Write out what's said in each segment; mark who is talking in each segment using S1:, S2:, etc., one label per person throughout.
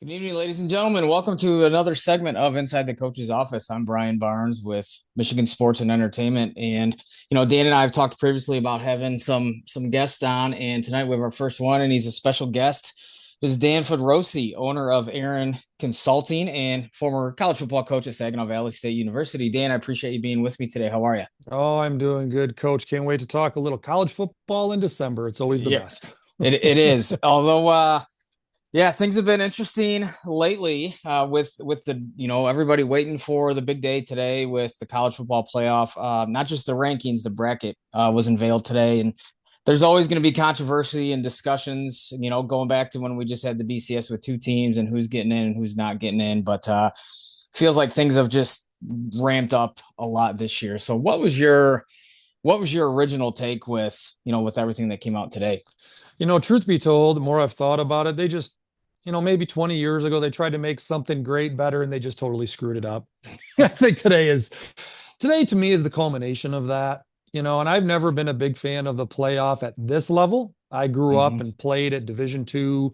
S1: Good evening, ladies and gentlemen. Welcome to another segment of Inside the Coach's Office. I'm Brian Barnes with Michigan Sports and Entertainment, and Dan and I have talked previously about having some guests on, and tonight we have our first one, and he's a special guest. This is Dan Fodrocy, owner of Aaron Consulting and former college football coach at Saginaw Valley State University. Dan, I appreciate you being with me today. How are you?
S2: Oh, I'm doing good, Coach. Can't wait to talk a little college football in December. It's always the
S1: Yeah,
S2: best.
S1: it is. Although yeah, things have been interesting lately with the everybody waiting for the big day today with the college football playoff. Not just the rankings, the bracket was unveiled today, and there's always going to be controversy and discussions. Going back to when we just had the BCS with two teams and who's getting in and who's not getting in, but feels like things have just ramped up a lot this year. So, what was your original take with everything that came out today?
S2: Truth be told, the more I've thought about it, they just, maybe 20 years ago, they tried to make something great better and they just totally screwed it up. I think today to me is the culmination of that, and I've never been a big fan of the playoff at this level. I grew up
S1: Mm-hmm.
S2: and played at Division II,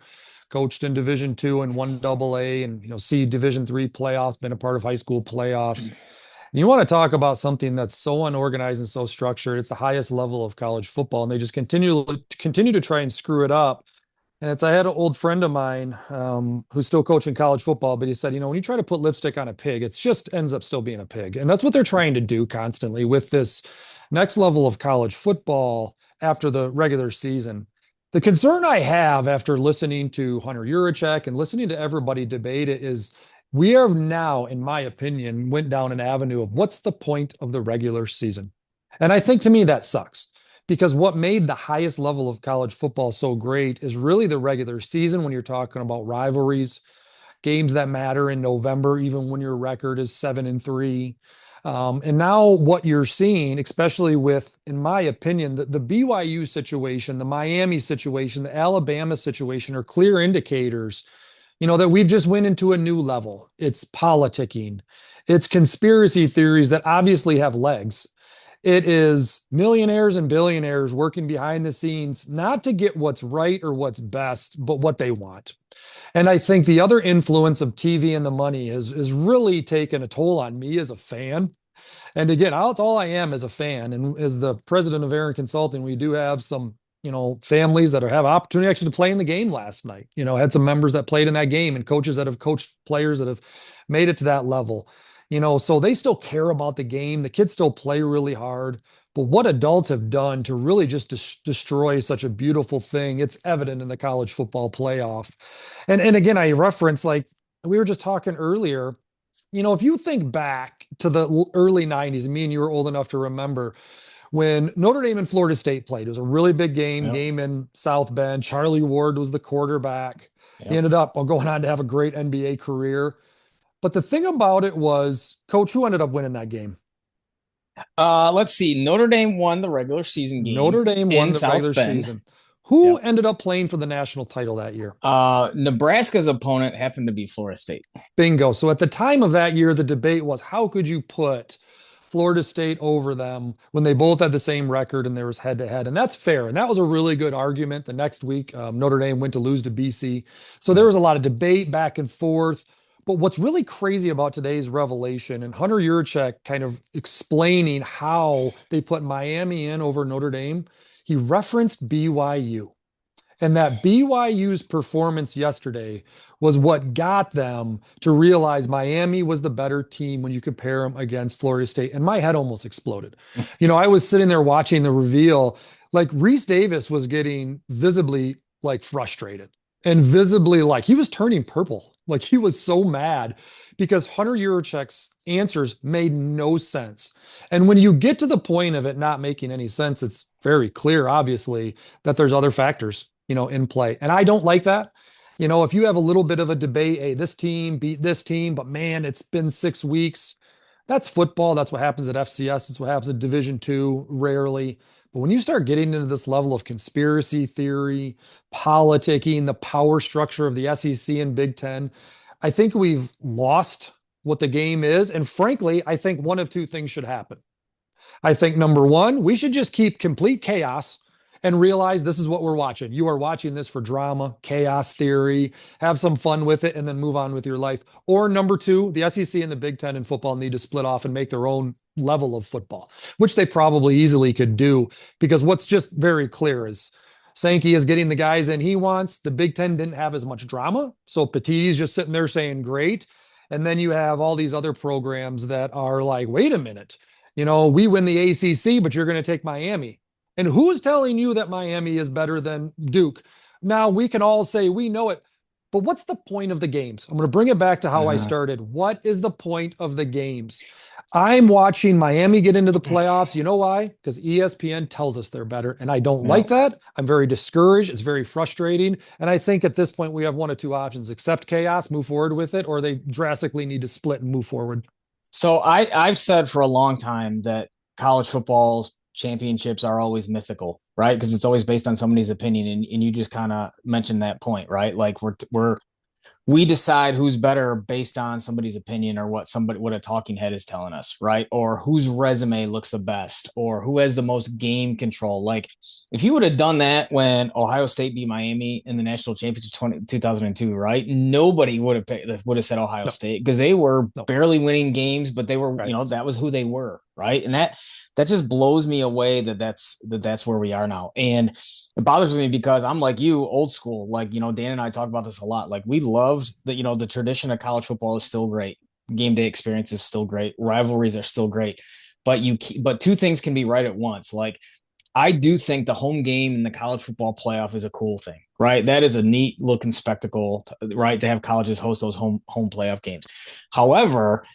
S2: coached in Division II and one AA and, see Division III playoffs, been a part of high school playoffs. You want to talk about something that's so unorganized and so structured. It's the highest level of college football, and they just continue to try and screw it up. And I had an old friend of mine who's still coaching college football, but he said, when you try to put lipstick on a pig, it just ends up still being a pig. And that's what they're trying to do constantly with this next level of college football after the regular season. The concern I have after listening to Hunter Yurachek and listening to everybody debate it is we are now, in my opinion, went down an avenue of what's the point of the regular season? And I think to me that sucks because what made the highest level of college football so great is really the regular season when you're talking about rivalries, games that matter in November, even when your record is 7-3. And now what you're seeing, especially with, in my opinion, the BYU situation, the Miami situation, the Alabama situation are clear indicators, that we've just went into a new level. It's politicking. It's conspiracy theories that obviously have legs. It is millionaires and billionaires working behind the scenes, not to get what's right or what's best, but what they want. And I think the other influence of TV and the money has really taken a toll on me as a fan. And again, that's all I am as a fan. And as the president of Aaron Consulting, we do have some, families that have opportunity actually to play in the game last night. Had some members that played in that game and coaches that have coached players that have made it to that level. So they still care about the game. The kids still play really hard. But what adults have done to really just destroy such a beautiful thing, it's evident in the college football playoff. And again, I reference like we were just talking earlier, if you think back to the early 90s, and me and you were old enough to remember when Notre Dame and Florida State played, it was a really big game,
S1: Yep.
S2: game in South Bend. Charlie Ward was the quarterback. He
S1: Yep.
S2: ended up going on to have a great NBA career. But the thing about it was, Coach, who ended up winning that game?
S1: Let's see. Notre Dame won the regular season game
S2: Notre Dame won
S1: in
S2: the
S1: South
S2: regular
S1: Bend.
S2: season. Who
S1: Yep.
S2: ended up playing for the national title that year?
S1: Nebraska's opponent happened to be Florida State.
S2: Bingo. So at the time of that year, the debate was how could you put Florida State over them when they both had the same record and there was head to head? And that's fair. And that was a really good argument. The next week, Notre Dame went to lose to BC. So there
S1: Yep.
S2: was a lot of debate back and forth. But what's really crazy about today's revelation and Hunter Yurachek kind of explaining how they put Miami in over Notre Dame, he referenced BYU. And that BYU's performance yesterday was what got them to realize Miami was the better team when you compare them against Florida State. And my head almost exploded. I was sitting there watching the reveal, like Reese Davis was getting visibly like frustrated and visibly like he was turning purple. Like he was so mad because Hunter Yurachek's answers made no sense. And when you get to the point of it not making any sense, it's very clear, obviously, that there's other factors, in play. And I don't like that. If you have a little bit of a debate, hey, this team beat this team, but man, it's been 6 weeks. That's football. That's what happens at FCS. That's what happens at Division II, rarely. But when you start getting into this level of conspiracy theory, politicking, the power structure of the SEC and Big Ten, I think we've lost what the game is. And frankly, I think one of two things should happen. I think number one, we should just keep complete chaos and realize this is what we're watching. You are watching this for drama, chaos theory, have some fun with it, and then move on with your life. Or number two, the SEC and the Big Ten in football need to split off and make their own level of football, which they probably easily could do, because what's just very clear is Sankey is getting the guys in he wants. The Big Ten didn't have as much drama. So Petitti's just sitting there saying, great. And then you have all these other programs that are like, wait a minute, we win the ACC, but you're going to take Miami. And who's telling you that Miami is better than Duke? Now, we can all say we know it, but what's the point of the games? I'm going to bring it back to how I started. What is the point of the games? I'm watching Miami get into the playoffs. You know why? Because ESPN tells us they're better, and I don't like that. I'm very discouraged. It's very frustrating. And I think at this point, we have one of two options: accept chaos, move forward with it, or they drastically need to split and move forward.
S1: So I've said for a long time that college football's championships are always mythical, right? Because it's always based on somebody's opinion, and you just kind of mentioned that point, right? Like we decide who's better based on somebody's opinion or what a talking head is telling us, right? Or whose resume looks the best or who has the most game control. Like if you would have done that when Ohio State beat Miami in the national championship 2002, right? Nobody would have said Ohio State because they were barely winning games, but they were, that was who they were, right? And that just blows me away that's where we are now. And it bothers me because I'm like you, old school. Like, Dan and I talk about this a lot. Like we loved that, the tradition of college football is still great. Game day experience is still great. Rivalries are still great. But two things can be right at once. Like I do think the home game in the college football playoff is a cool thing, right? That is a neat looking spectacle, right? To have colleges host those home playoff games. However,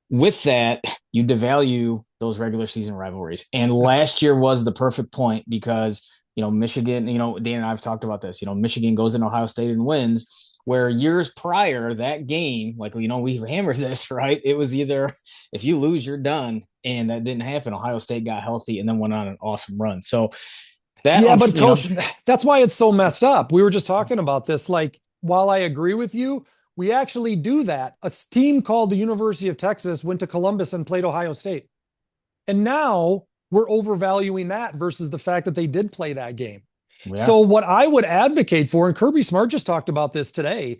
S1: with that, you devalue those regular season rivalries. And last year was the perfect point because, Michigan, Dan and I have talked about this, Michigan goes into Ohio State and wins, where years prior, that game, like, we hammered this, right? It was either if you lose, you're done. And that didn't happen. Ohio State got healthy and then went on an awesome run. So
S2: but coach, that's why it's so messed up. We were just talking about this. Like, while I agree with you, we actually do that. A team called the University of Texas went to Columbus and played Ohio State. And now we're overvaluing that versus the fact that they did play that game. Yeah. So what I would advocate for, and Kirby Smart just talked about this today,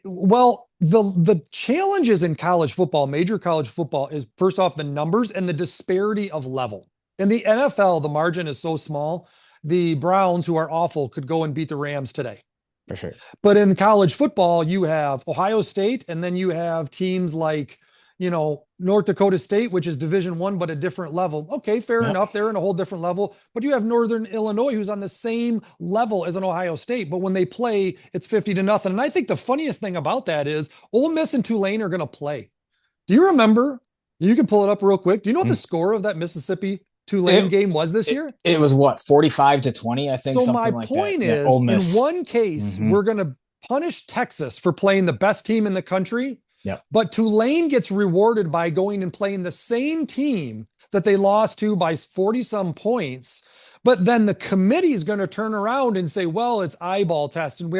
S2: well, the challenges in college football, major college football, is first off the numbers and the disparity of level. In the NFL, the margin is so small. The Browns, who are awful, could go and beat the Rams today.
S1: For sure.
S2: But in college football, you have Ohio State, and then you have teams like, North Dakota State, which is Division I, but a different level. Okay, fair enough. They're in a whole different level. But you have Northern Illinois, who's on the same level as an Ohio State. But when they play, it's 50-0. And I think the funniest thing about that is Ole Miss and Tulane are going to play. Do you remember? You can pull it up real quick. Do you know what the score of that Mississippi Tulane game was this year?
S1: It was what, 45-20, I think.
S2: So my point is, in one case, we're going to punish Texas for playing the best team in the country.
S1: Yep.
S2: But Tulane gets rewarded by going and playing the same team that they lost to by 40 some points. But then the committee is going to turn around and say, well, it's eyeball test. And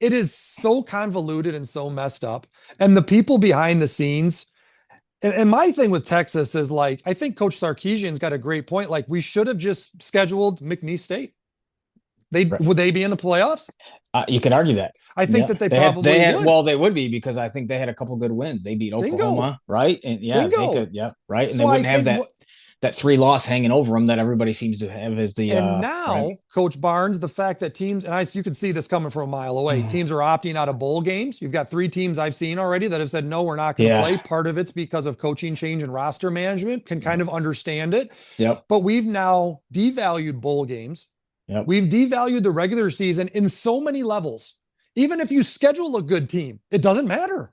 S2: it is so convoluted and so messed up. And the people behind the scenes. And my thing with Texas is, like, I think Coach Sarkisian's got a great point. Like, we should have just scheduled McNeese State. Would they be in the playoffs?
S1: You could argue that.
S2: I think that they probably would.
S1: Well, they would be, because I think they had a couple good wins. They beat Oklahoma, right? And they could, right? And so they wouldn't have that 3-loss hanging over them that everybody seems to have as the.
S2: And now, right? Coach Barnes, the fact that teams, and you can see this coming from a mile away, teams are opting out of bowl games. You've got 3 teams I've seen already that have said, no, we're not going to play. Part of it's because of coaching change and roster management. Can kind of understand it.
S1: Yep.
S2: But we've now devalued bowl games.
S1: Yep.
S2: We've devalued the regular season in so many levels. Even if you schedule a good team, it doesn't matter.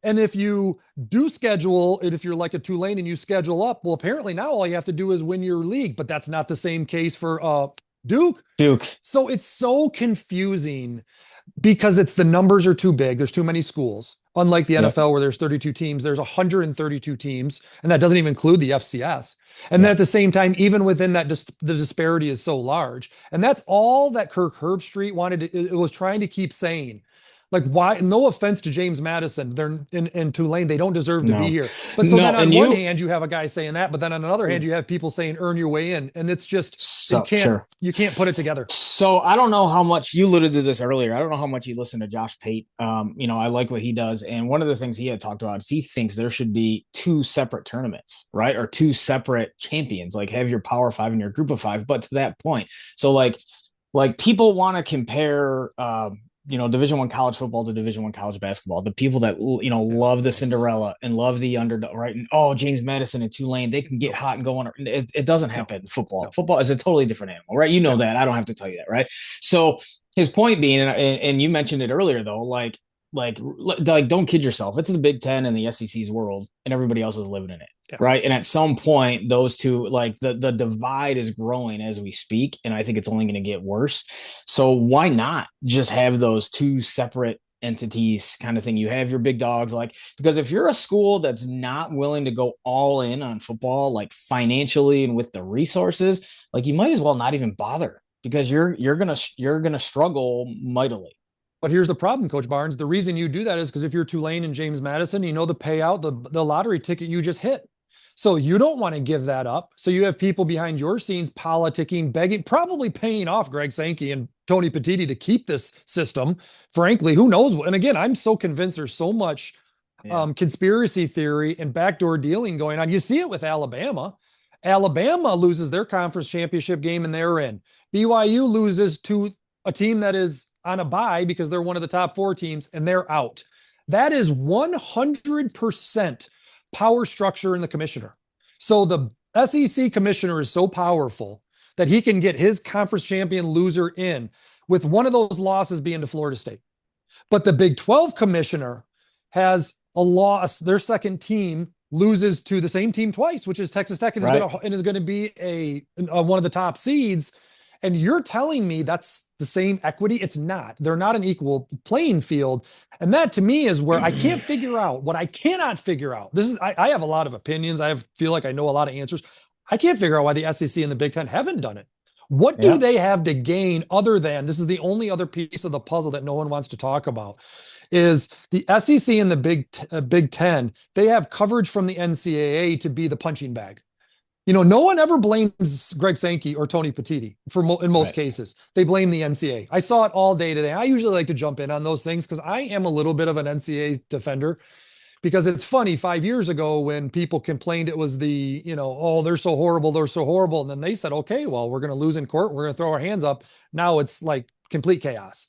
S2: And if you do schedule, and if you're like a Tulane and you schedule up, well, apparently now all you have to do is win your league, but that's not the same case for Duke. So it's so confusing because the numbers are too big. There's too many schools. Unlike the NFL, where there's 32 teams, there's 132 teams, and that doesn't even include the FCS. And then at the same time, even within that, the disparity is so large. And that's all that Kirk Herbstreit was trying to keep saying. Like, why? No offense to James Madison, they're in Tulane. They don't deserve to be
S1: No,
S2: here. But so then
S1: no,
S2: on
S1: and
S2: one
S1: you
S2: hand, you have a guy saying that, but then on another hand, you have people saying earn your way in, and it's just
S1: so sure.
S2: you can't put it together.
S1: So I don't know how much you alluded to this earlier. I don't know how much you listen to Josh Pate. I like what he does, and one of the things he had talked about is he thinks there should be two separate tournaments, right, or two separate champions. Like have your Power Five and your Group of Five. But to that point, so like people want to compare Division 1 college football to Division 1 college basketball. The people that
S2: Yeah,
S1: love the
S2: it's
S1: Cinderella and love the underdog, right? And oh, James Madison and Tulane, they can get
S2: no,
S1: hot and go on. It doesn't
S2: no,
S1: happen in football.
S2: no,
S1: Football is a totally different animal, right? You know
S2: yeah.
S1: that. I don't have to tell you that, right? So his point being, and you mentioned it earlier though, like don't kid yourself. It's the Big Ten and the SEC's world, and everybody else is living in it,
S2: Yeah.
S1: right? And at some point, those two, like the divide is growing as we speak, and I think it's only going to get worse. So why not just have those two separate entities kind of thing? You have your big dogs, like because if you're a school that's not willing to go all in on football, like financially and with the resources, like you might as well not even bother because you're gonna struggle mightily.
S2: But here's the problem, Coach Barnes. The reason you do that is because if you're Tulane and James Madison, you know the payout, the lottery ticket you just hit. So you don't want to give that up. So you have people behind your scenes politicking, begging, probably paying off Greg Sankey and Tony Petitti to keep this system. Frankly, who knows? And again, I'm so convinced there's so much
S1: Yeah.
S2: conspiracy theory and backdoor dealing going on. You see it with Alabama. Alabama loses their conference championship game and they're in. BYU loses to a team that is on a bye because they're one of the top four teams and they're out. That is 100% power structure in the commissioner. So the SEC commissioner is so powerful that he can get his conference champion loser in with one of those losses being to Florida State. But the Big 12 commissioner has a loss. Their second team loses to the same team twice, which is Texas Tech, and
S1: Right.
S2: is going to be a one of the top seeds. And you're telling me that's the same equity? It's not. They're not an equal playing field. And that to me is where I can't figure out what I cannot figure out. This is I have a lot of opinions. Feel like I know a lot of answers. I can't figure out why the SEC and the Big Ten haven't done it. What do
S1: Yeah.
S2: they have to gain other than this is the only other piece of the puzzle that no one wants to talk about is the SEC and the Big Ten. They have coverage from the NCAA to be the punching bag. No one ever blames Greg Sankey or Tony Petitti in most
S1: Right.
S2: cases. They blame the NCAA. I saw it all day today. I usually like to jump in on those things because I am a little bit of an NCAA defender because it's funny 5 years ago when people complained it was oh, they're so horrible. They're so horrible. And then they said, okay, well, we're going to lose in court. We're going to throw our hands up. Now it's like complete chaos.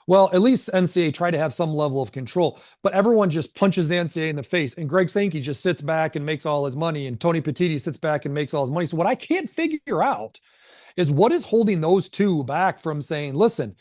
S2: Well, at least NCAA try to have some level of control, but everyone just punches the NCAA in the face. And Greg Sankey just sits back and makes all his money. And Tony Petitti sits back and makes all his money. So what I can't figure out is what is holding those two back from saying, listen,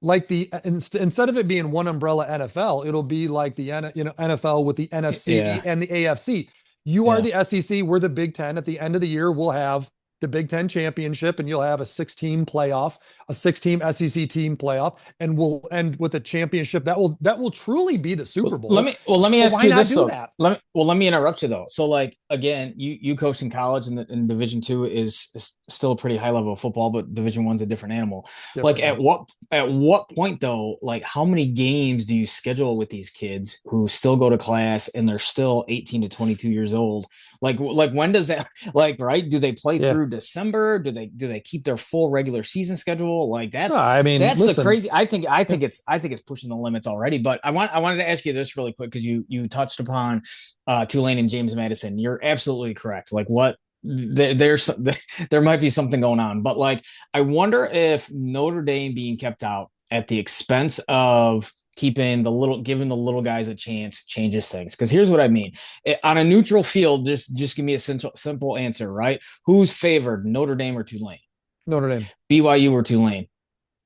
S2: like instead of it being one umbrella NFL, it'll be like the NFL with the NFC
S1: Yeah.
S2: and the AFC. You are
S1: Yeah.
S2: the SEC, we're the Big Ten. At the end of the year, we'll have the Big Ten championship, and you'll have a 6-team playoff, a 6-team SEC team playoff, and we'll end with a championship that will truly be the Super Bowl.
S1: Let me
S2: But
S1: ask
S2: why
S1: you
S2: not
S1: this
S2: do
S1: though.
S2: that?
S1: Let me interrupt you though. So like again, you coached in college and in Division 2 is still a pretty high level of football, but Division 1's a different animal. Like
S2: Different, yeah.
S1: at what point though, like how many games do you schedule with these kids who still go to class and they're still 18 to 22 years old? Like when does that like right? Do they play
S2: Yeah.
S1: through December? Do they keep their full regular season schedule? Like
S2: No, I mean,
S1: that's the
S2: listen,
S1: crazy. I think it's pushing the limits already. But I wanted to ask you this really quick because you touched upon Tulane and James Madison. You're absolutely correct. Like what there's there might be something going on, but like I wonder if Notre Dame being kept out at the expense of giving the little guys a chance changes things. Because here's what I mean: on a neutral field, just give me a simple answer, right? Who's favored, Notre Dame or Tulane?
S2: Notre Dame,
S1: BYU or Tulane?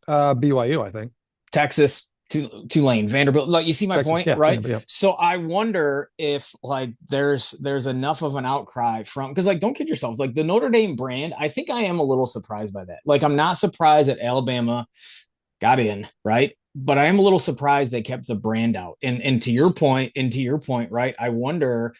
S2: BYU, I think.
S1: Texas, Tulane, Vanderbilt. Like you see my
S2: Texas,
S1: point,
S2: yeah,
S1: right?
S2: Vanderbilt, yeah.
S1: So I wonder if like there's enough of an outcry from because like don't kid yourselves, like the Notre Dame brand. I think I am a little surprised by that. Like I'm not surprised that Alabama got in, right? But I am a little surprised they kept the brand out. And to your point, right? I wonder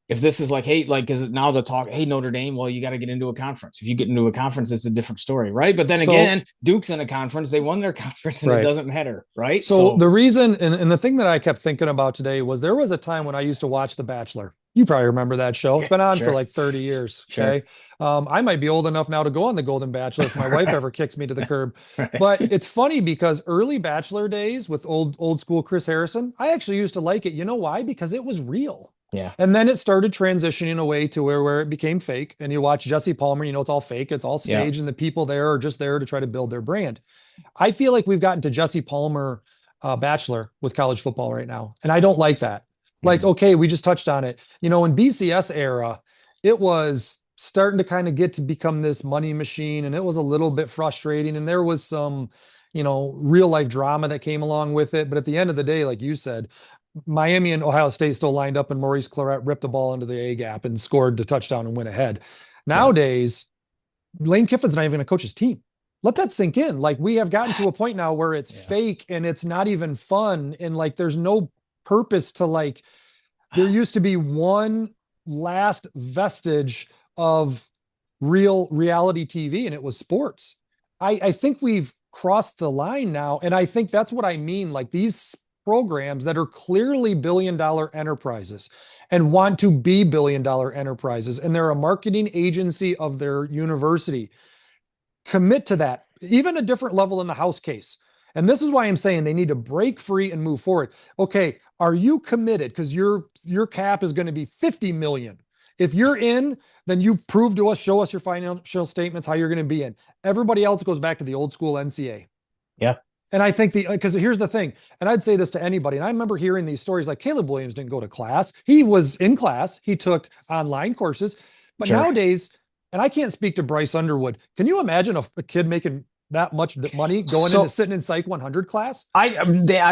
S1: if this is like, hey, like, because now the talk, hey, Notre Dame, well, you got to get into a conference. If you get into a conference, it's a different story, right? But then
S2: So,
S1: again, Duke's in a conference, they won their conference, and it
S2: right.
S1: doesn't matter, right?
S2: So
S1: So
S2: the reason and the thing that I kept thinking about today was there was a time when I used to watch The Bachelor. You probably remember that show. It's
S1: yeah,
S2: been on for
S1: sure,
S2: like 30 years.
S1: sure,
S2: Okay. I might be old enough now to go on The Golden Bachelor if my wife ever kicks me to the curb.
S1: right,
S2: But it's funny because early Bachelor days with old school Chris Harrison, I actually used to like it. You know why? Because it was real.
S1: yeah,
S2: And then it started transitioning away to where it became fake. And you watch Jesse Palmer, it's all fake, it's all
S1: yeah,
S2: staged, and the people there are just there to try to build their brand. I feel like we've gotten to Jesse Palmer Bachelor with college football right now, and I don't like that. Like,
S1: mm-hmm.
S2: okay, we just touched on it. In BCS era, it was starting to kind of get to become this money machine, and it was a little bit frustrating. And there was some, real life drama that came along with it. But at the end of the day, like you said, Miami and Ohio State still lined up, and Maurice Claret ripped the ball into the A gap and scored the touchdown and went ahead.
S1: Yeah,
S2: Nowadays, Lane Kiffin's not even going to coach his team. Let that sink in. Like we have gotten to a point now where it's
S1: yeah,
S2: fake and it's not even fun. And like there's no purpose to like, there used to be one last vestige of real reality TV, and it was sports. I think we've crossed the line now. And I think that's what I mean. Like these programs that are clearly billion-dollar enterprises and want to be billion-dollar enterprises, and they're a marketing agency of their university, commit to that, even a different level in the house case. And this is why I'm saying they need to break free and move forward. Okay, are you committed? Because your cap is going to be 50 million. If you're in, then you prove to us, show us your financial statements, how you're going to be in. Everybody else goes back to the old school NCA.
S1: yeah,
S2: And I think because here's the thing, and I'd say this to anybody, and I remember hearing these stories like Caleb Williams didn't go to class. He was in class, he took online courses, but
S1: sure.
S2: nowadays, and I can't speak to Bryce Underwood. Can you imagine a kid making that much money going into
S1: So
S2: sitting in Psych 100 class?
S1: I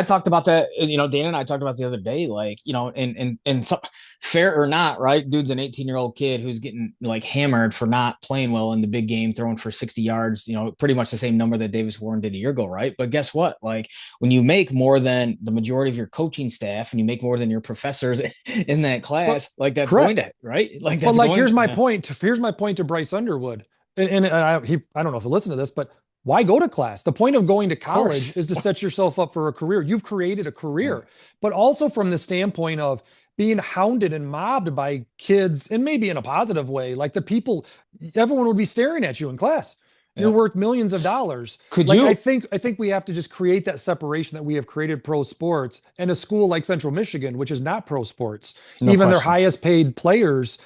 S1: talked about that, Dan and I talked about the other day, like, and so, fair or not, right? Dude's an 18-year-old kid who's getting like hammered for not playing well in the big game, throwing for 60 yards, pretty much the same number that Davis Warren did a year ago, right? But guess what? Like when you make more than the majority of your coaching staff and you make more than your professors in that
S2: But
S1: class, like that's going
S2: correct.
S1: to, right? Like
S2: But
S1: that's
S2: like,
S1: going,
S2: here's my
S1: yeah,
S2: point. Here's my point to Bryce Underwood. I don't know if you listen to this, but why go to class? The point of going to
S1: of
S2: college
S1: course.
S2: is to set yourself up for a career. You've created a
S1: Right.
S2: career, but also from the standpoint of being hounded and mobbed by kids, and maybe in a positive way. Like everyone would be staring at you in class. You're
S1: Yeah.
S2: worth millions of dollars.
S1: Could
S2: Like
S1: you,
S2: I think we have to just create that separation that we have created pro sports, and a school like Central Michigan, which is not pro sports.
S1: no
S2: Even their
S1: question.
S2: highest paid players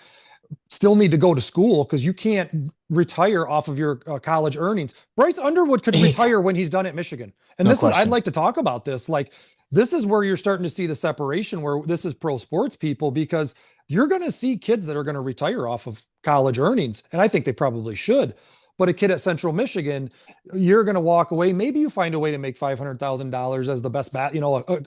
S2: still need to go to school because you can't retire off of your college earnings. Bryce Underwood could retire when he's done at Michigan. And
S1: No
S2: I'd
S1: question.
S2: like to talk about this. Like, this is where you're starting to see the separation where this is pro sports people, because you're going to see kids that are going to retire off of college earnings. And I think they probably should. But a kid at Central Michigan, you're going to walk away. Maybe you find a way to make $500,000 as the best
S1: Yeah.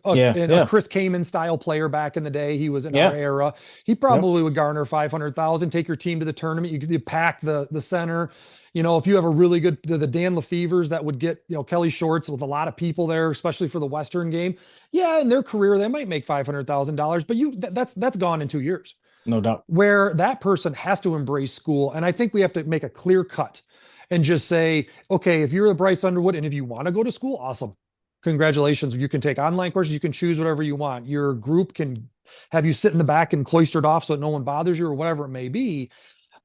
S2: a
S1: Yeah.
S2: Chris Kaman style player back in the day. He was in our
S1: Yeah.
S2: era. He
S1: Yep.
S2: probably would garner 500,000, take your team to the tournament. You pack the center. If you have a really good, the Dan Lefevers that would get, Kelly Shorts with a lot of people there, especially for the Western game. Yeah, in their career, they might make $500,000, but that's gone in 2 years,
S1: No doubt.
S2: where that person has to embrace school. And I think we have to make a clear cut and just say, okay, if you're a Bryce Underwood and if you want to go to school, awesome. Congratulations. You can take online courses. You can choose whatever you want. Your group can have you sit in the back and cloistered off so that no one bothers you or whatever it may be.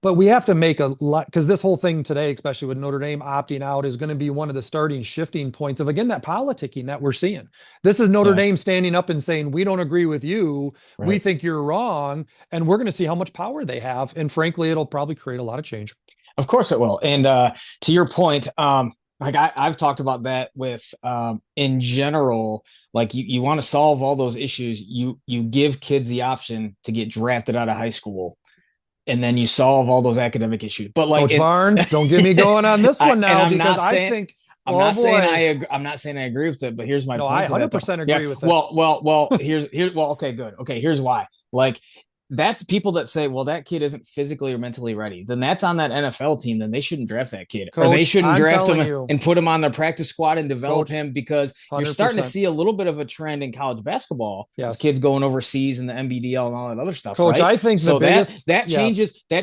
S2: But we have to make a lot, because this whole thing today, especially with Notre Dame opting out, is going to be one of the starting shifting points of, again, that politicking that we're seeing. This is Notre
S1: Yeah.
S2: Dame standing up and saying, we don't agree with you. We
S1: Right.
S2: think you're wrong. And we're going to see how much power they have. And frankly, it'll probably create a lot of change.
S1: Of course it will. And to your point, like I've talked about that with in general, like you want to solve all those issues, you give kids the option to get drafted out of high school, and then you solve all those academic issues. But like
S2: Coach
S1: it,
S2: Barnes, don't get me going on this one
S1: and
S2: now, because I think, oh boy,
S1: I'm not saying I agree with it, but here's my
S2: no, I
S1: point to that though.
S2: 100%
S1: Yeah.
S2: agree with it.
S1: Well, here's well, okay, good. Okay, here's why. Like that's people that say, well, that kid isn't physically or mentally ready. Then that's on that NFL team. Then they shouldn't draft that kid, or they
S2: Coach,
S1: shouldn't
S2: I'm
S1: draft
S2: telling
S1: him
S2: you,
S1: and put him on their practice squad and develop
S2: coach,
S1: him, because you're starting to
S2: 100%.
S1: see a little bit of a trend in college basketball with
S2: Yes.
S1: kids going overseas and the NBDL and all that other stuff,
S2: Coach,
S1: right?
S2: I think the
S1: So
S2: biggest,
S1: that
S2: yes,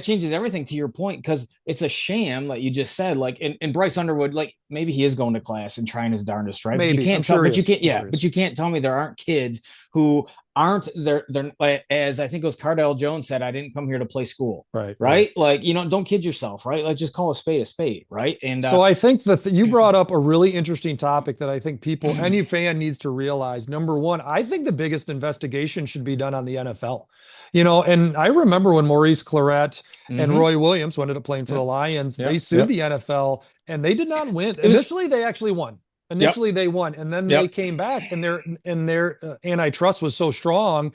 S1: changes everything, to your point, because it's a sham, like you just said. Like, and Bryce Underwood, like maybe he is going to class and trying his darndest, right? But you
S2: maybe. I'm
S1: can't tell,
S2: sure he
S1: but you
S2: is.
S1: can't,
S2: I'm
S1: yeah,
S2: sure he
S1: but
S2: is.
S1: you can't tell me there aren't kids who aren't there. They're like, as I think it was Cardell Jones said, I didn't come here to play school.
S2: Right, right.
S1: Right. Like, don't kid yourself. Right. Like, just call a spade. Right. And,
S2: So I think you brought up a really interesting topic that I think any fan needs to realize. Number one, I think the biggest investigation should be done on the NFL. And I remember when Maurice Claret and
S1: mm-hmm.
S2: Roy Williams, who ended up playing for the
S1: Yep.
S2: Lions, they
S1: Yep.
S2: sued
S1: Yep.
S2: the NFL and they did not win.
S1: It was,
S2: Initially, they actually won.
S1: yep.
S2: Initially, they won, and then they
S1: Yep.
S2: came back, and their antitrust was so strong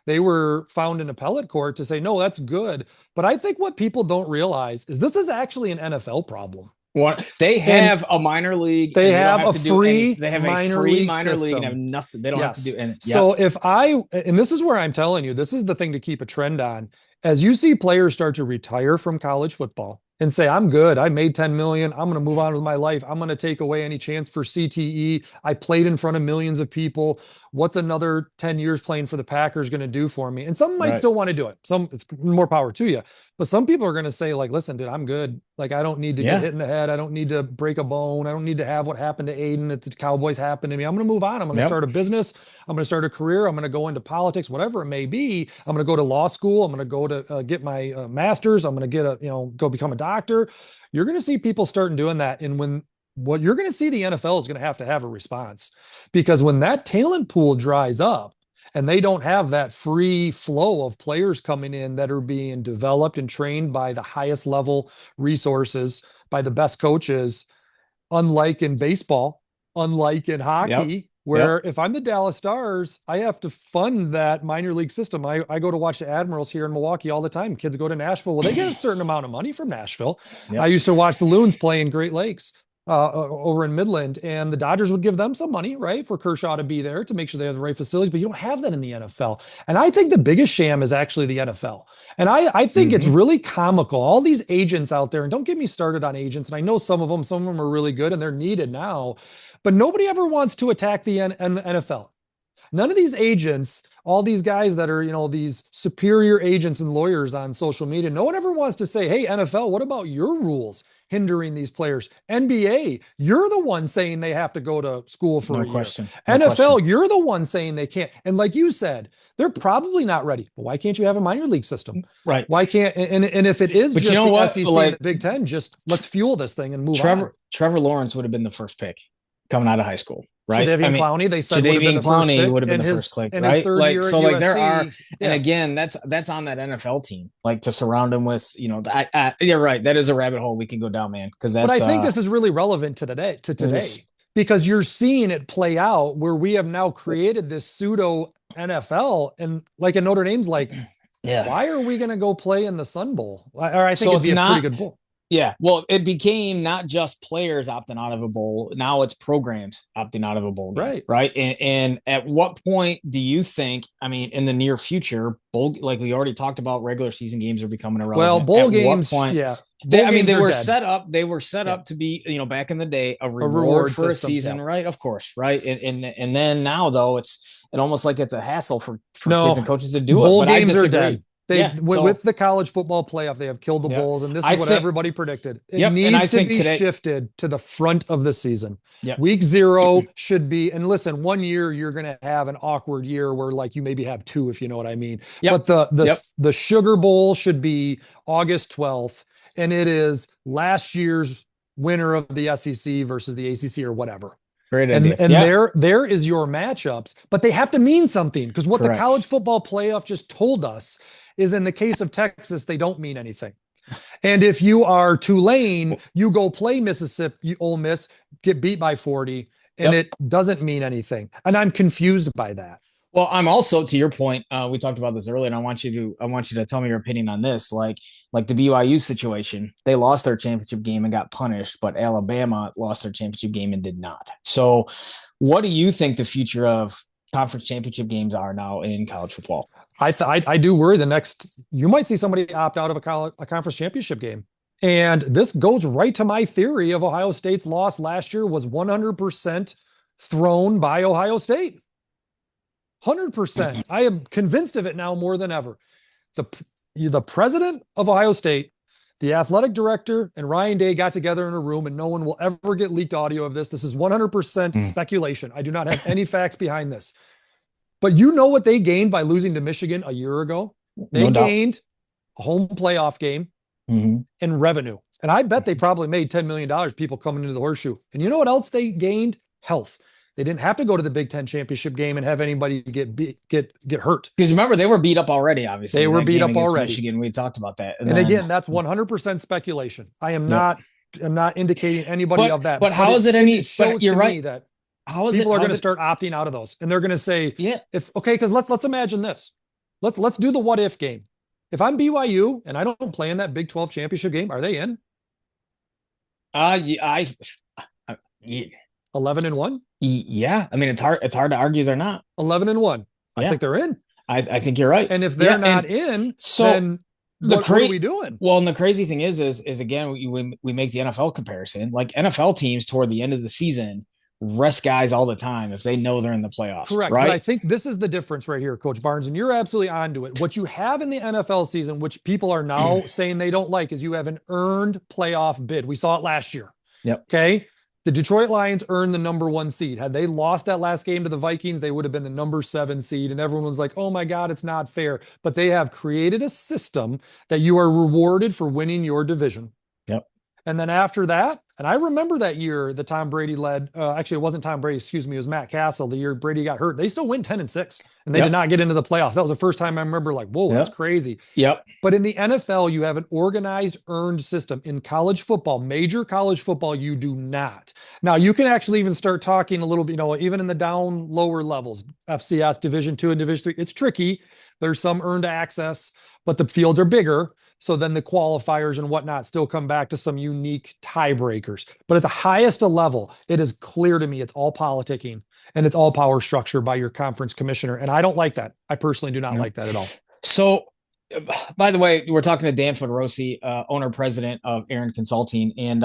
S2: they were found in appellate court to say, no, that's good. But I think what people don't realize is this is actually an NFL problem.
S1: They
S2: And
S1: have a minor league
S2: they
S1: and they don't
S2: have
S1: have
S2: a
S1: to do anything.
S2: free
S1: They have a
S2: minor
S1: free
S2: league
S1: minor league and have
S2: system.
S1: nothing. They don't have to
S2: Yes.
S1: do anything. Yep.
S2: So and this is where I'm telling you, this is the thing to keep a trend on. As you see players start to retire from college football and say, I'm good. I made 10 million. I'm going to move on with my life. I'm going to take away any chance for CTE. I played in front of millions of people. What's another 10 years playing for the Packers going to do for me? And some might
S1: Right.
S2: still want to do it. Some, it's more power to you. But some people are going to say, like, listen, dude, I'm good. Like, I don't need to get
S1: Yeah.
S2: hit in the head. I don't need to break a bone. I don't need to have what happened to Aiden at the Cowboys happen to me. I'm going to move on. I'm going to
S1: Yep.
S2: start a business. I'm going to start a career. I'm going to go into politics, whatever it may be. I'm going to go to law school. I'm going to go to get my master's. I'm going to get go become a doctor. You're going to see people starting doing that. And what you're going to see, the NFL is going to have a response, because when that talent pool dries up, and they don't have that free flow of players coming in that are being developed and trained by the highest level resources, by the best coaches, unlike in baseball, unlike in
S1: Yep.
S2: hockey,
S1: Yep.
S2: where if I'm the Dallas Stars, I have to fund that minor league system. I go to watch the Admirals here in Milwaukee all the time. Kids go to Nashville. Well, they get a certain amount of money from Nashville. I
S1: Yep.
S2: used to watch the Loons play in Great Lakes over in Midland, and the Dodgers would give them some money, right, for Kershaw to be there to make sure they have the right facilities. But you don't have that in the NFL. And I think the biggest sham is actually the NFL. And I think it's
S1: Mm-hmm.
S2: really comical. All these agents out there, and don't get me started on agents. And I know some of them are really good and they're needed now, but nobody ever wants to attack the NFL. None of these agents, all these guys that are, these superior agents and lawyers on social media, no one ever wants to say, hey, NFL, what about your rules hindering these players? NBA, you're the one saying they have to go to school for
S1: No
S2: a year.
S1: question. No question.
S2: NFL, you're the one saying they can't. And like you said, they're probably not ready. But why can't you have a minor league system?
S1: Right.
S2: Why can't, and if it is
S1: But you
S2: just
S1: know
S2: the
S1: what?
S2: SEC and
S1: Like,
S2: the Big Ten, just let's fuel this thing and move on.
S1: Trevor Lawrence would have been the first pick coming out of high school, right? I
S2: Shadavian
S1: mean,
S2: Clowney, they said would have been
S1: Jadavian
S2: the first
S1: Clowney
S2: pick
S1: would have been
S2: in
S1: the first click,
S2: his
S1: right?
S2: third
S1: Like,
S2: year at
S1: so like there are,
S2: USC.
S1: and
S2: Yeah.
S1: again, that's on that NFL team, like to surround him with, you're right. That is a rabbit hole we can go down, man. Cause
S2: But I
S1: that's,
S2: think this is really relevant to today, because you're seeing it play out where we have now created this pseudo NFL, and like in Notre Dame's like,
S1: yeah.
S2: why are we going to go play in the Sun Bowl? Or I think
S1: So
S2: it'd
S1: it's
S2: be a pretty
S1: not,
S2: good bowl.
S1: yeah. Well, it became not just players opting out of a bowl. Now it's programs opting out of a bowl game.
S2: Right.
S1: Right. And at what point do you think, I mean, in the near future, bowl, like we already talked about, regular season games are becoming
S2: Well,
S1: irrelevant.
S2: bowl
S1: At what
S2: games,
S1: point?
S2: yeah. Bowl
S1: I mean,
S2: games
S1: they
S2: are
S1: were
S2: dead.
S1: set up. They were set
S2: Yeah.
S1: up to be, back in the day, a
S2: A
S1: reward
S2: reward
S1: for a
S2: system.
S1: season,
S2: Yeah.
S1: right? Of course, right. And then now though, it's almost like it's a hassle for kids
S2: No,
S1: and coaches to do it.
S2: bowl
S1: But I
S2: games are
S1: disagree.
S2: dead. They
S1: Yeah.
S2: with the college football playoff, they have killed the
S1: Yeah,
S2: bowls, and this
S1: I
S2: is what
S1: think.
S2: everybody predicted. It
S1: Yep, and I
S2: needs to
S1: think
S2: be
S1: today.
S2: shifted to the front of the season.
S1: Yep.
S2: Week 0 should be, and listen, 1 year you're going to have an awkward year where like you maybe have 2, if you know what I mean.
S1: Yep.
S2: But
S1: Yep.
S2: the Sugar Bowl should be August 12th, and it is last year's winner of the SEC versus the ACC or whatever.
S1: Great
S2: And
S1: idea. Yeah.
S2: there is your matchups, but they have to mean something, because what the
S1: Correct.
S2: college football playoff just told us is, in the case of Texas, they don't mean anything. And if you are Tulane, you go play Mississippi, Ole Miss, get beat by 40, and
S1: Yep.
S2: it doesn't mean anything. And I'm confused by that.
S1: Well, I'm also, to your point, we talked about this earlier, and I want you to tell me your opinion on this. Like the BYU situation, they lost their championship game and got punished, but Alabama lost their championship game and did not. So, what do you think the future of conference championship games are now in college football.
S2: I do worry you might see somebody opt out of a conference championship game. And this goes right to my theory of Ohio State's loss last year was 100% thrown by Ohio State. 100%. I am convinced of it now more than ever. The, the president of Ohio State, the athletic director, and Ryan Day got together in a room, and no one will ever get leaked audio of this. This is 100%
S1: Mm,
S2: speculation. I do not have any facts behind this. But you know what they gained by losing to Michigan a year ago? They
S1: no doubt.
S2: gained a home playoff game
S1: Mm-hmm.
S2: and revenue. And I bet they probably made $10 million people coming into the horseshoe. And you know what else they gained? Health. They didn't have to go to the Big Ten championship game and have anybody get hurt.
S1: Because remember, they were beat up already,
S2: They
S1: obviously,
S2: were
S1: that
S2: beat
S1: game
S2: up
S1: against
S2: already.
S1: Michigan. We talked about that. And
S2: And
S1: then,
S2: again, that's 100% speculation.
S1: yep.
S2: I'm not indicating anybody
S1: But
S2: of that,
S1: but
S2: but
S1: how is it
S2: it
S1: any? But
S2: shows
S1: you're
S2: to
S1: right.
S2: me that
S1: How is it?
S2: people are
S1: How
S2: going
S1: is
S2: to
S1: it?
S2: start opting out of those. And they're going to say,
S1: Yeah.
S2: if okay, because let's imagine this. Let's do the what if game. If I'm BYU and I don't play in that Big 12 championship game, are they in
S1: Yeah, yeah,
S2: 11-1?
S1: yeah. I mean, it's hard to argue they're not.
S2: 11-1. I
S1: Yeah,
S2: think they're in.
S1: I think you're right.
S2: And if they're
S1: Yeah,
S2: not
S1: and
S2: in,
S1: so
S2: then
S1: the
S2: what are
S1: cra
S2: we doing?
S1: well, and the crazy thing is again we make the NFL comparison. Like NFL teams toward the end of the season rest guys all the time if they know they're in the playoffs,
S2: Correct. But I
S1: right?
S2: think this is the difference right here, Coach Barnes, and you're absolutely onto it. What you have in the NFL season, which people are now saying they don't like, is you have an earned playoff bid. We saw it last year.
S1: Yep.
S2: Okay. The Detroit Lions earned the number 1 seed. Had they lost that last game to the Vikings, they would have been the number 7 seed. And everyone was like, oh my God, it's not fair. But they have created a system that you are rewarded for winning your division.
S1: Yep.
S2: And then after that, and I remember that year that Tom Brady led, actually, it wasn't Tom Brady, excuse me, it was Matt Castle. The year Brady got hurt, they still went 10-6, and they did
S1: Yep.
S2: not get into the playoffs. That was the first time I remember, like, whoa, that's
S1: Yep.
S2: crazy.
S1: Yep.
S2: But in the NFL, you have an organized, earned system. In college football, major college football, you do not. Now, you can actually even start talking a little bit, even in the down lower levels, FCS, Division Two and Division Three. It's tricky. There's some earned access, but the fields are bigger. So then the qualifiers and whatnot still come back to some unique tiebreakers. But at the highest level, it is clear to me it's all politicking and it's all power structure by your conference commissioner. And I don't like that. I personally do not
S1: Yep.
S2: like that at all.
S1: So, by the way, we're talking to Dan Fodrocy, owner president of Aaron Consulting, and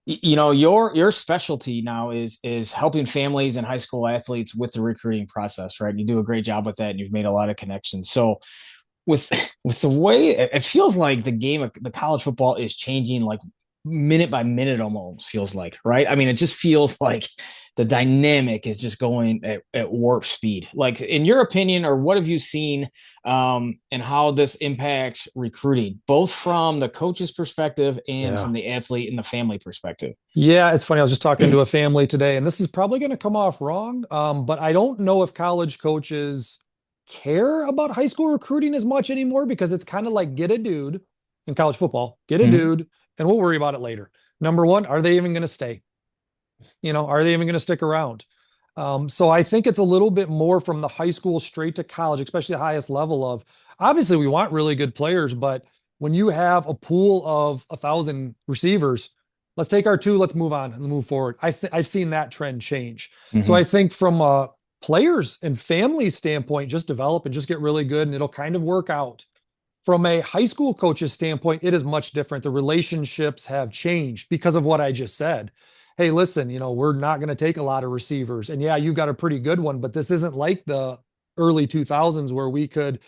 S1: your specialty now is helping families and high school athletes with the recruiting process, right? You do a great job with that, and you've made a lot of connections. So, with with the way it feels like the game of the college football is changing like minute by minute almost feels like, right? I mean, it just feels like the dynamic is just going at warp speed. Like in your opinion, or what have you seen and how this impacts recruiting, both from the coach's perspective and
S2: Yeah.
S1: from the athlete and the family perspective?
S2: Yeah, it's funny. I was just talking to a family today, and this is probably going to come off wrong. But I don't know if college coaches care about high school recruiting as much anymore because it's kind of like get a dude in college football, get a
S1: Mm-hmm.
S2: dude, and we'll worry about it later. Number one, are they even going to stay? Are they even going to stick around? So I think it's a little bit more from the high school straight to college, especially the highest level of obviously we want really good players, but when you have a pool of 1,000 receivers, let's take our two, let's move on and move forward. I've seen that trend change. So
S1: Mm-hmm.
S2: I think from a players and family standpoint, just develop and just get really good and it'll kind of work out. From a high school coach's standpoint, it is much different. The relationships have changed because of what I just said. Hey, listen, we're not going to take a lot of receivers. And yeah, you've got a pretty good one, but this isn't like the early 2000s where we could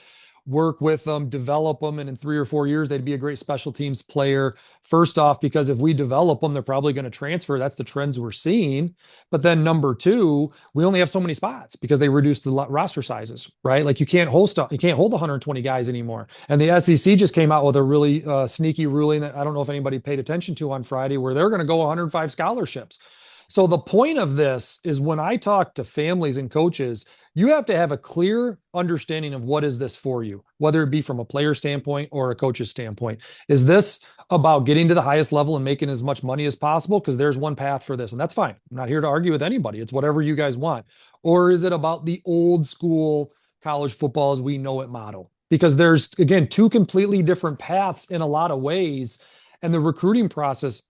S2: work with them, develop them, and in 3 or 4 years, they'd be a great special teams player. First off, because if we develop them, they're probably going to transfer. That's the trends we're seeing. But then number two, we only have so many spots because they reduced the roster sizes, right? Like you can't hold 120 guys anymore. And the SEC just came out with a really sneaky ruling that I don't know if anybody paid attention to on Friday, where they're going to go 105 scholarships. So the point of this is when I talk to families and coaches, you have to have a clear understanding of what is this for you, whether it be from a player standpoint or a coach's standpoint. Is this about getting to the highest level and making as much money as possible? Because there's one path for this, and that's fine. I'm not here to argue with anybody. It's whatever you guys want. Or is it about the old school college football as we know it model? Because there's, again, two completely different paths in a lot of ways. And the recruiting process,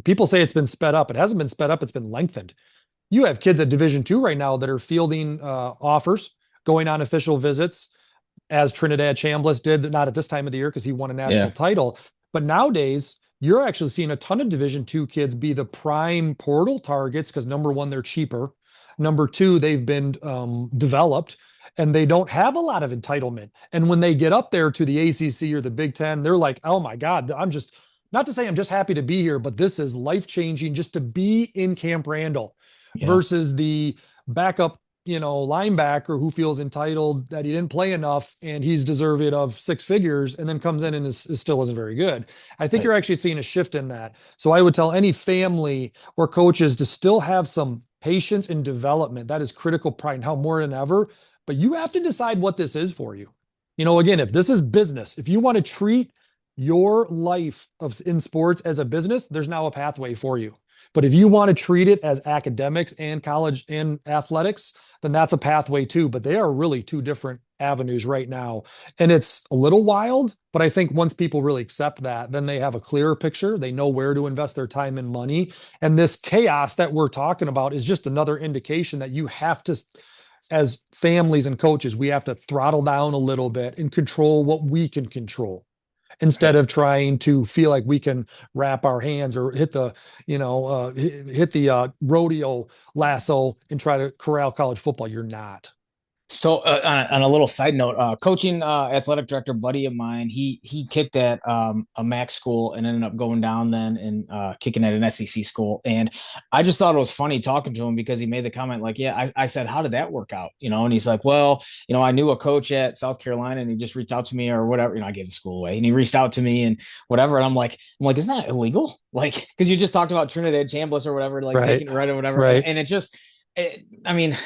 S2: people say it's been sped up. It hasn't been sped up, it's been lengthened. You have kids at Division II right now that are fielding offers, going on official visits, as Trinidad Chambliss did, not at this time of the year because he won a national
S1: Yeah.
S2: title. But nowadays, you're actually seeing a ton of Division II kids be the prime portal targets because number one, they're cheaper. Number two, they've been developed and they don't have a lot of entitlement. And when they get up there to the ACC or the Big Ten, they're like, oh my God, I'm just, not to say I'm just happy to be here, but this is life changing just to be in Camp Randall
S1: Yeah.
S2: versus the backup linebacker who feels entitled that he didn't play enough and he's deserving of six figures and then comes in and is still isn't very good. I think
S1: Right.
S2: you're actually seeing a shift in that. So I would tell any family or coaches to still have some patience and development. That is critical right now more than ever. But you have to decide what this is for you. Again, if this is business, if you want to treat your life in sports as a business, there's now a pathway for you. But if you want to treat it as academics and college and athletics, then that's a pathway too. But they are really two different avenues right now. And it's a little wild, but I think once people really accept that, then they have a clearer picture. They know where to invest their time and money. And this chaos that we're talking about is just another indication that you have to, as families and coaches, we have to throttle down a little bit and control what we can control instead
S1: Right.
S2: of trying to feel like we can wrap our hands or hit the hit the rodeo lasso and try to corral college football. You're not.
S1: So on a little side note, coaching athletic director buddy of mine, he kicked at a MAC school and ended up going down then and kicking at an SEC school. And I just thought it was funny talking to him because he made the comment like, "Yeah," I said, "How did that work out?" And he's like, "Well, I knew a coach at South Carolina and he just reached out to me or whatever. I gave the school away and he reached out to me and whatever." And I'm like, "Isn't that illegal?" Like, because you just talked about Trinidad Chambliss or whatever, like
S2: Right.
S1: taking it right or whatever, and
S2: Right.
S1: and it just, I mean,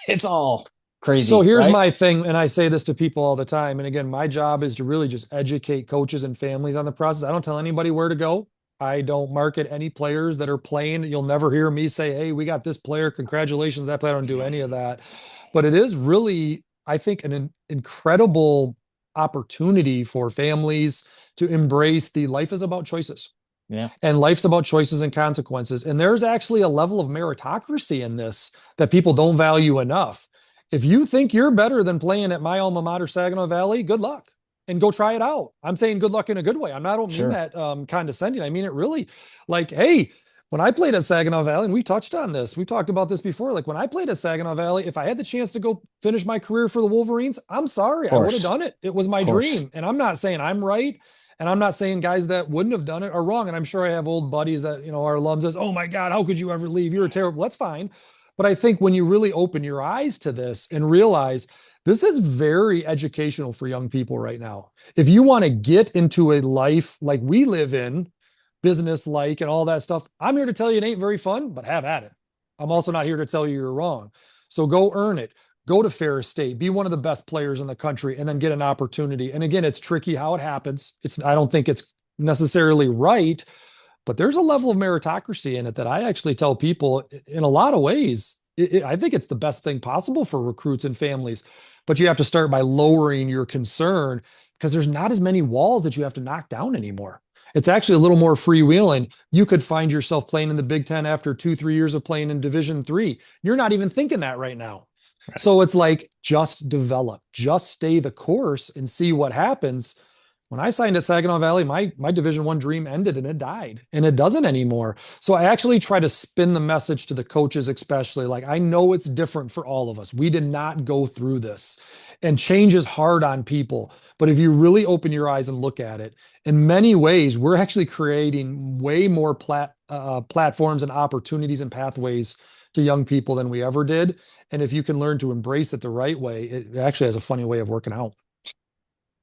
S1: it's all
S2: So
S1: crazy,
S2: here's
S1: right?
S2: my thing, and I say this to people all the time. And again, my job is to really just educate coaches and families on the process. I don't tell anybody where to go. I don't market any players that are playing. You'll never hear me say, "Hey, we got this player. Congratulations, that player." I don't do any of that. But it is really, I think, an incredible opportunity for families to embrace the life is about choices.
S1: Yeah,
S2: And life's about choices and consequences. And there's actually a level of meritocracy in this that people don't value enough. If you think you're better than playing at my alma mater, Saginaw Valley, good luck and go try it out. I'm saying good luck in a good way. I don't mean
S1: sure.
S2: that condescending. I mean it really like, hey, when I played at Saginaw Valley, and we touched on this, we talked about this before. Like when I played at Saginaw Valley, if I had the chance to go finish my career for the Wolverines, I'm sorry,
S1: Of
S2: I would have
S1: course.
S2: done it. It was my
S1: Of course.
S2: dream. And I'm not saying I'm right. And I'm not saying guys that wouldn't have done it are wrong. And I'm sure I have old buddies that, our alums says, "Oh my God, how could you ever leave? You're terrible." That's fine. But I think when you really open your eyes to this and realize this is very educational for young people right now. If you want to get into a life like we live in, business like and all that stuff, I'm here to tell you it ain't very fun, but have at it. I'm also not here to tell you you're wrong. So go earn it. Go to Ferris State, be one of the best players in the country, and then get an opportunity. And again, it's tricky how it happens. I don't think it's necessarily right, but there's a level of meritocracy in it that I actually tell people in a lot of ways. I think it's the best thing possible for recruits and families, but you have to start by lowering your concern because there's not as many walls that you have to knock down anymore. It's actually a little more freewheeling. You could find yourself playing in the Big Ten after 2, 3 years of playing in Division III. You're not even thinking that right now.
S1: Right.
S2: So it's like just develop, just stay the course and see what happens. When I signed at Saginaw Valley, my Division I dream ended and it died, and it doesn't anymore. So I actually try to spin the message to the coaches, especially like I know it's different for all of us. We did not go through this, and change is hard on people. But if you really open your eyes and look at it, in many ways, we're actually creating way more platforms and opportunities and pathways to young people than we ever did. And if you can learn to embrace it the right way, it actually has a funny way of working out.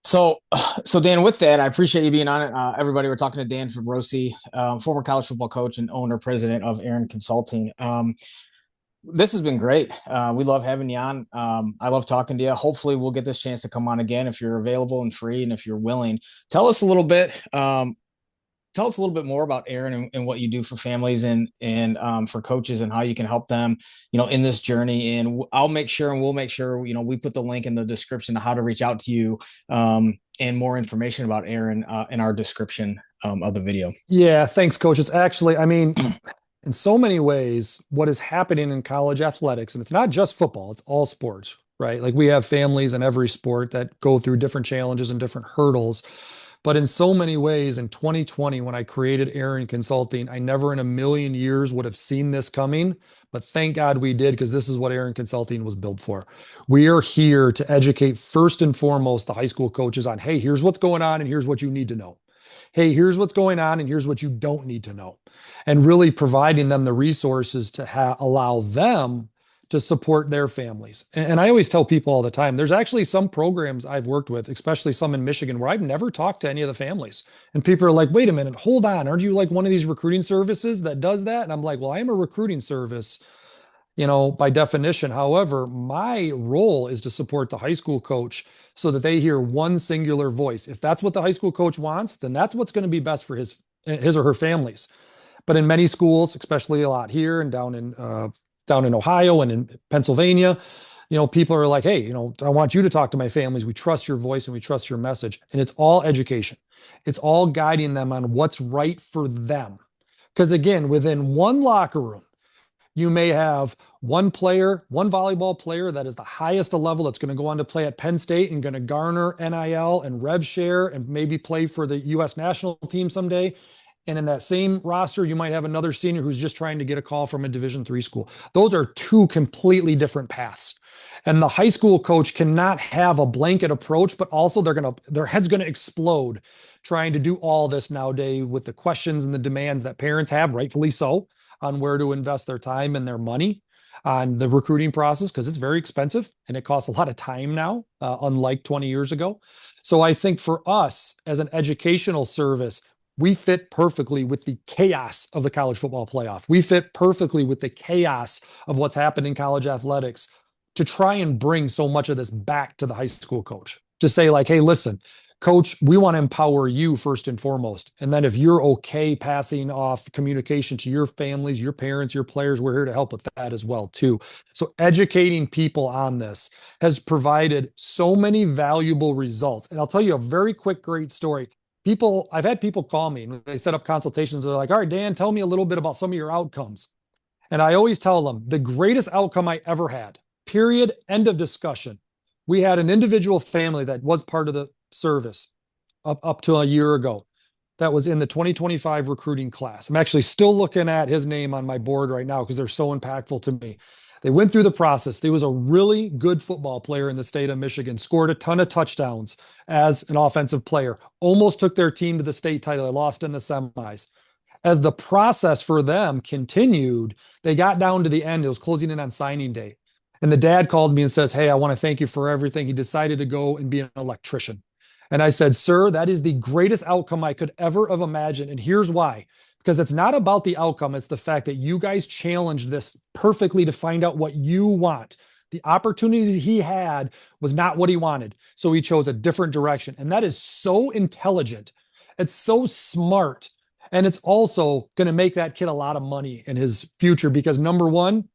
S1: So, so Dan, with that, I appreciate you being on it. Everybody, we're talking to Dan Fodrocy, former college football coach and owner president of Aaron Consulting. This has been great. We love having you on. I love talking to you. Hopefully, we'll get this chance to come on again if you're available and free, and if you're willing. Tell us a little bit. Tell us a little bit more about Aaron and what you do for families and for coaches and how you can help them, in this journey. And I'll make sure and we'll make sure, we put the link in the description to how to reach out to you, and more information about Aaron in our description of the video.
S2: Yeah, thanks, coach. It's actually, I mean, in so many ways, what is happening in college athletics, and it's not just football, it's all sports, right? Like we have families in every sport that go through different challenges and different hurdles. But in so many ways, in 2020, when I created Aaron Consulting, I never in a million years would have seen this coming. But thank God we did, because this is what Aaron Consulting was built for. We are here to educate first and foremost the high school coaches on, hey, here's what's going on and here's what you need to know. Hey, here's what's going on and here's what you don't need to know. And really providing them the resources to allow them to support their families. And I always tell people all the time, there's actually some programs I've worked with, especially some in Michigan, where I've never talked to any of the families. And people are like, wait a minute, hold on. Aren't you like one of these recruiting services that does that? And I'm like, well, I am a recruiting service, by definition. However, my role is to support the high school coach so that they hear one singular voice. If that's what the high school coach wants, then that's what's going to be best for his or her families. But in many schools, especially a lot here and down in Ohio and in Pennsylvania, people are like, hey, I want you to talk to my families. We trust your voice and we trust your message. And it's all education. It's all guiding them on what's right for them. Because again, within one locker room, you may have one player, one volleyball player that is the highest level that's going to go on to play at Penn State and going to garner NIL and rev share and maybe play for the U.S. national team someday. And in that same roster, you might have another senior who's just trying to get a call from a Division III school. Those are two completely different paths. And the high school coach cannot have a blanket approach, but also their head's going to explode trying to do all this nowadays with the questions and the demands that parents have, rightfully so, on where to invest their time and their money on the recruiting process, because it's very expensive and it costs a lot of time now, unlike 20 years ago. So I think for us as an educational service, we fit perfectly with the chaos of the college football playoff. We fit perfectly with the chaos of what's happened in college athletics to try and bring so much of this back to the high school coach. To say like, hey, listen, coach, we want to empower you first and foremost. And then if you're okay passing off communication to your families, your parents, your players, we're here to help with that as well too. So educating people on this has provided so many valuable results. And I'll tell you a very quick, great story. I've had people call me and they set up consultations. They're like, all right, Dan, tell me a little bit about some of your outcomes. And I always tell them the greatest outcome I ever had, period, end of discussion. We had an individual family that was part of the service up to a year ago that was in the 2025 recruiting class. I'm actually still looking at his name on my board right now because they're so impactful to me. They went through the process. He was a really good football player in the state of Michigan, scored a ton of touchdowns as an offensive player, almost took their team to the state title. They lost in the semis. As the process for them continued, they got down to the end. It was closing in on signing day. And the dad called me and says, hey, I want to thank you for everything. He decided to go and be an electrician. And I said, sir, that is the greatest outcome I could ever have imagined. And here's why. Because it's not about the outcome. It's the fact that you guys challenged this perfectly to find out what you want. The opportunities he had was not what he wanted. So he chose a different direction. And that is so intelligent. It's so smart. And it's also going to make that kid a lot of money in his future because number one,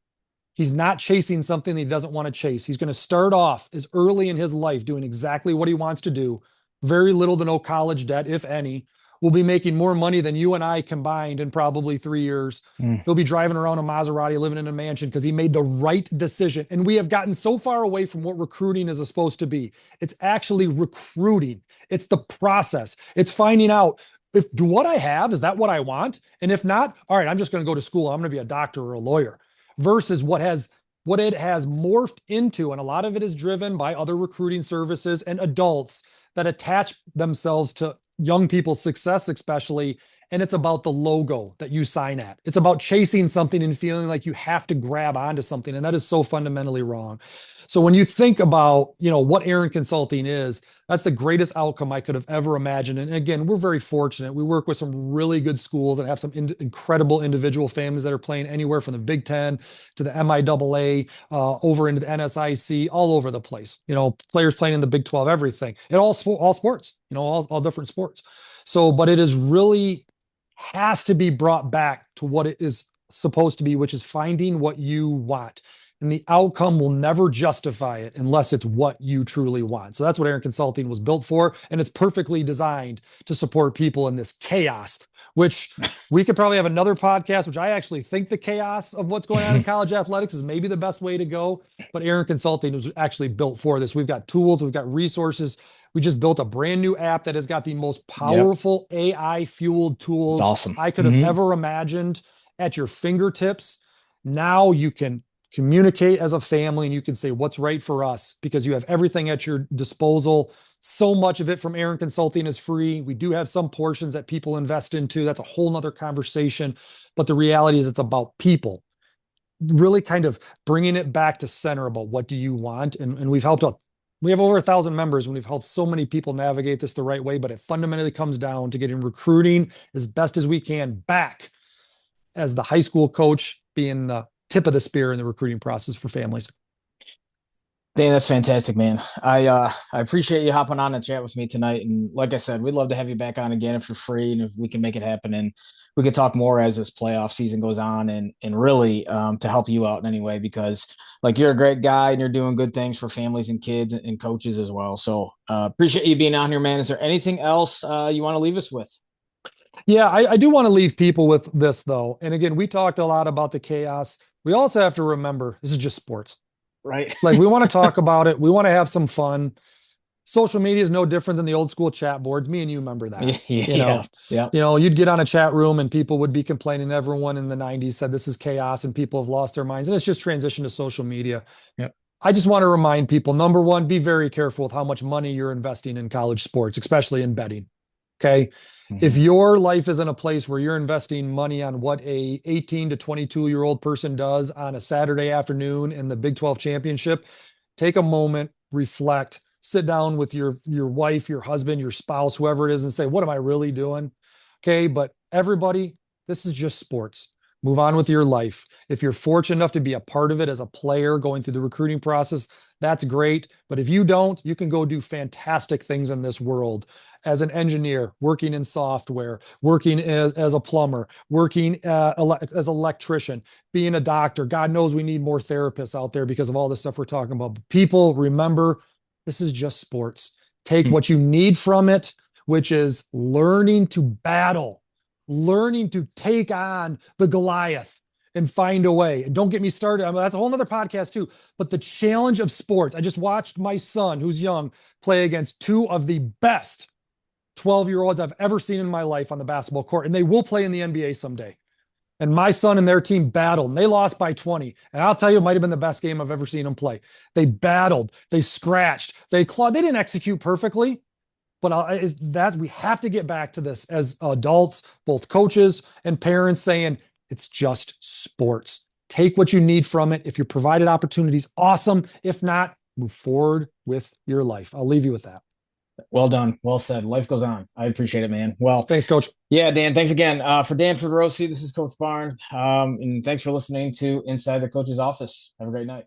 S2: he's not chasing something that he doesn't want to chase. He's going to start off as early in his life doing exactly what he wants to do. Very little to no college debt, if any. Will be making more money than you and I combined in probably 3 years.
S1: Mm.
S2: He'll be driving around a Maserati, living in a mansion because he made the right decision. And we have gotten so far away from what recruiting is supposed to be. It's actually recruiting. It's the process. It's finding out if do what I have, is that what I want? And if not, all right, I'm just going to go to school. I'm going to be a doctor or a lawyer versus what it has morphed into. And a lot of it is driven by other recruiting services and adults that attach themselves to young people's success, especially. And it's about the logo that you sign at. It's about chasing something and feeling like you have to grab onto something. And that is so fundamentally wrong. So when you think about, what Aaron Consulting is, that's the greatest outcome I could have ever imagined. And again, we're very fortunate. We work with some really good schools and have some incredible individual families that are playing anywhere from the Big Ten to the MIAA, over into the NSIC, all over the place. Players playing in the Big 12, everything, and all sports, all different sports. So, but it is really has to be brought back to what it is supposed to be, which is finding what you want. and the outcome will never justify it unless it's what you truly want. So that's what Aaron Consulting was built for. And it's perfectly designed to support people in this chaos, which we could probably have another podcast, which I actually think the chaos of what's going on in college athletics is maybe the best way to go. But Aaron Consulting was actually built for this. We've got tools, we've got resources. We just built a brand new app that has got the most
S1: Yep.
S2: powerful AI fueled
S1: It's
S2: tools
S1: awesome.
S2: I could have ever imagined at your fingertips. Now you can communicate as a family and you can say what's right for us because you have everything at your disposal. So much of it from Aaron Consulting is free. We do have some portions that people invest into. That's a whole nother conversation. But the reality is it's about people, really kind of bringing it back to center about what do you want. And we've helped out. We have over 1,000 members and we've helped so many people navigate this the right way, but it fundamentally comes down to getting recruiting as best as we can back as the high school coach being the tip of the spear in the recruiting process for families.
S1: Dan, that's fantastic, man. I appreciate you hopping on and chat with me tonight. And like I said, we'd love to have you back on again if you're free and if we can make it happen. And we could talk more as this playoff season goes on and really to help you out in any way because like you're a great guy and you're doing good things for families and kids and coaches as well. So appreciate you being on here, man. Is there anything else you want to leave us with?
S2: Yeah, I do want to leave people with this though. And again, we talked a lot about the chaos. We also have to remember this is just sports.
S1: Right.
S2: Like we want to talk about it. We want to have some fun. Social media is no different than the old school chat boards. Me and you remember that. You
S1: Yeah.
S2: know,
S1: Yeah.
S2: you'd get on a chat room and people would be complaining. Everyone in the 90s said this is chaos and people have lost their minds. And it's just transitioned to social media.
S1: Yep.
S2: I just want to remind people, number one, be very careful with how much money you're investing in college sports, especially in betting. Okay. If
S1: Mm-hmm.
S2: your life is in a place where you're investing money on what a 18 to 22-year-old person does on a Saturday afternoon in the Big 12 championship, take a moment, reflect, sit down with your wife, your husband, your spouse, whoever it is, and say, what am I really doing? Okay. But everybody, this is just sports. Move on with your life. If you're fortunate enough to be a part of it as a player going through the recruiting process, that's great. But if you don't, you can go do fantastic things in this world as an engineer, working in software, working as a plumber, working as an electrician, being a doctor. God knows we need more therapists out there because of all this stuff we're talking about. But people, remember, this is just sports. Take what you need from it, which is learning to battle, learning to take on the Goliath and find a way. And don't get me started. I mean, that's a whole nother podcast too. But the challenge of sports, I just watched my son, who's young, play against two of the best 12-year-olds I've ever seen in my life on the basketball court. And they will play in the NBA someday. And my son and their team battled and they lost by 20. And I'll tell you, it might have been the best game I've ever seen them play. They battled, they scratched, they clawed. They didn't execute perfectly, but we have to get back to this as adults, both coaches and parents, saying it's just sports. Take what you need from it. If you're provided opportunities, awesome. If not, move forward with your life. I'll leave you with that.
S1: Well done. Well said. Life goes on. I appreciate it, man. Well,
S2: Thanks, Coach.
S1: yeah, Dan, thanks again. For Dan Fodrocy, this is Coach Barn. And thanks for listening to Inside the Coach's Office. Have a great night.